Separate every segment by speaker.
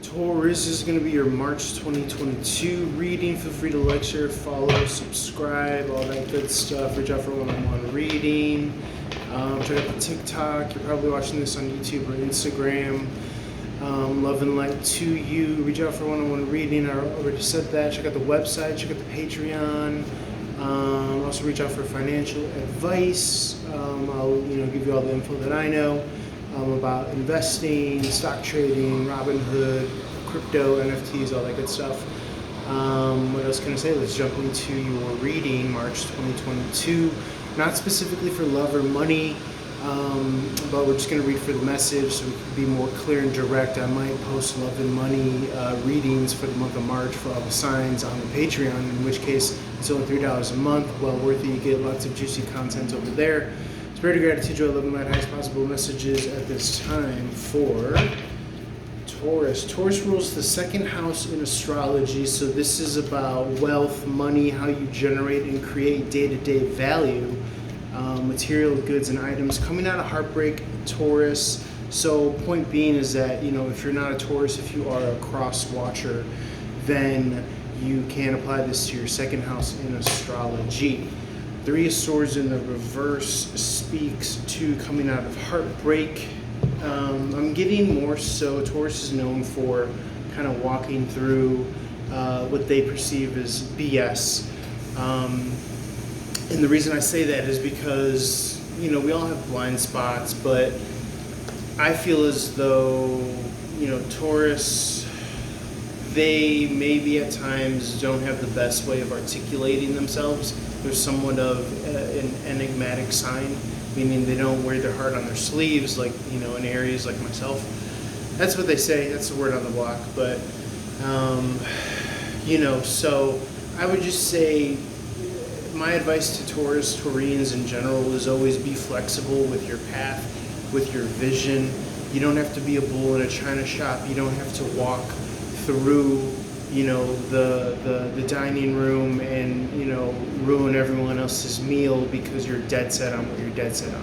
Speaker 1: Taurus is going to be your March 2022 reading. Feel free to like, share, follow, subscribe, all that good stuff. Reach out for one-on-one reading. Check out the TikTok. You're probably watching this on YouTube or Instagram. Love and light to you. Reach out for one-on-one reading. I already said that. Check out the website. Check out the Patreon. Also reach out for financial advice. I'll give you all the info that I know about investing, stock trading, Robinhood, crypto, NFTs, all that good stuff. What else can I say? Let's jump into your reading, March 2022. Not specifically for love or money, but we're just going to read for the message so we can be more clear and direct. I might post love and money readings for the month of March for all the signs on the Patreon, in which case it's only $3 a month. Well worth it. You get lots of juicy content over there. Spirit of gratitude, joy, love, and light, highest possible messages at this time for Taurus. Taurus rules the second house in astrology, so this is about wealth, money, how you generate and create day-to-day value, material goods and items. Coming out of heartbreak, Taurus. So point being is that, if you're not a Taurus, if you are a cross watcher, then you can apply this to your second house in astrology. Three of Swords in the reverse speaks to coming out of heartbreak. I'm getting more so Taurus is known for kind of walking through what they perceive as BS. And the reason I say that is because, we all have blind spots, but I feel as though, Taurus, they maybe at times don't have the best way of articulating themselves. They're somewhat of an enigmatic sign, meaning they don't wear their heart on their sleeves, like, in areas like myself. That's what they say. That's the word on the block. But, so I would just say my advice to Taurians in general is always be flexible with your path, with your vision. You don't have to be a bull in a china shop. You don't have to walk through the dining room and ruin everyone else's meal because you're dead set on what you're dead set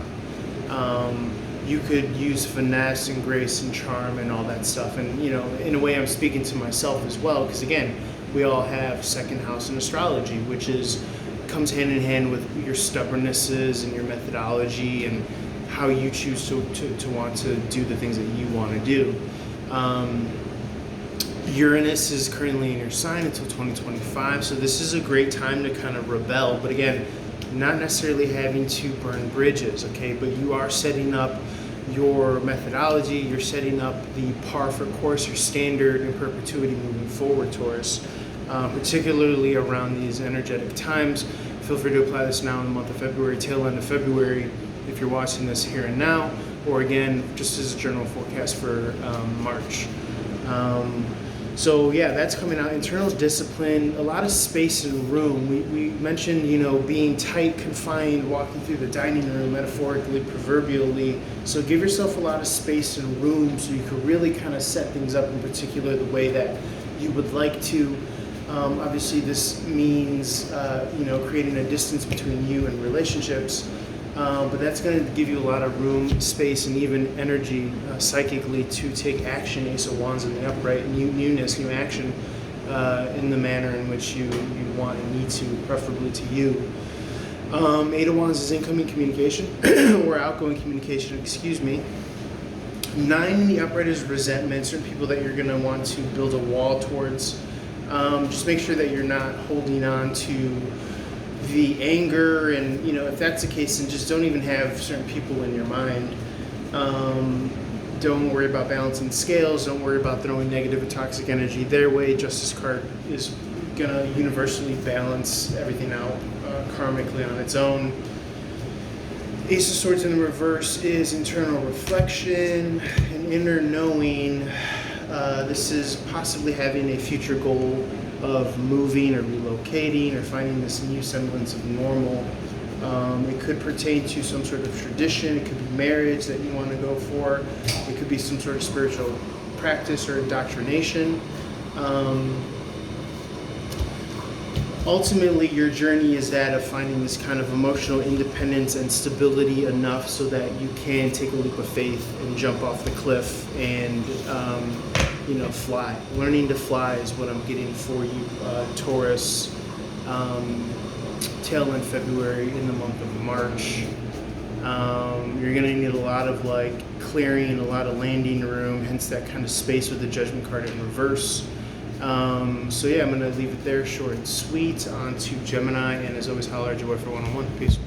Speaker 1: on. You could use finesse and grace and charm and all that stuff, and in a way I'm speaking to myself as well, because again, we all have second house in astrology, which comes hand in hand with your stubbornnesses and your methodology and how you choose to want to do the things that you want to do. Uranus is currently in your sign until 2025, so this is a great time to kind of rebel, but again, not necessarily having to burn bridges, okay? But you are setting up your methodology, you're setting up the par for course, your standard in perpetuity moving forward, Taurus, particularly around these energetic times. Feel free to apply this now in the month of February, tail end of February, if you're watching this here and now, or again, just as a general forecast for March. So yeah, that's coming out. Internal discipline, a lot of space and room. We mentioned, being tight, confined, walking through the dining room, metaphorically, proverbially. So give yourself a lot of space and room so you can really kind of set things up in particular the way that you would like to. Obviously this means, creating a distance between you and relationships. But that's going to give you a lot of room, space, and even energy psychically to take action. Ace of Wands in the upright, newness, new action in the manner in which you want and need to, preferably to you. Eight of Wands is incoming communication, or outgoing communication, excuse me. Nine in the upright is resentment, certain people that you're going to want to build a wall towards. Just make sure that you're not holding on to the anger, and if that's the case, then just don't even have certain people in your mind. Don't worry about balancing scales. Don't worry about throwing negative and toxic energy their way. Justice card is gonna universally balance everything out karmically on its own. Ace of Swords in the reverse is internal reflection and inner knowing. This is possibly having a future goal of moving or relocating or finding this new semblance of normal. It could pertain to some sort of tradition. It could be marriage that you want to go for. It could be some sort of spiritual practice or indoctrination. Ultimately, your journey is that of finding this kind of emotional independence and stability enough so that you can take a leap of faith and jump off the cliff and fly. Learning to fly is what I'm getting for you, Taurus. Tail end February, in the month of March. You're going to need a lot of clearing, a lot of landing room, hence that kind of space with the Judgment card in reverse. So yeah, I'm going to leave it there, short and sweet. On to Gemini, and as always, holler at your boy for one-on-one. Peace.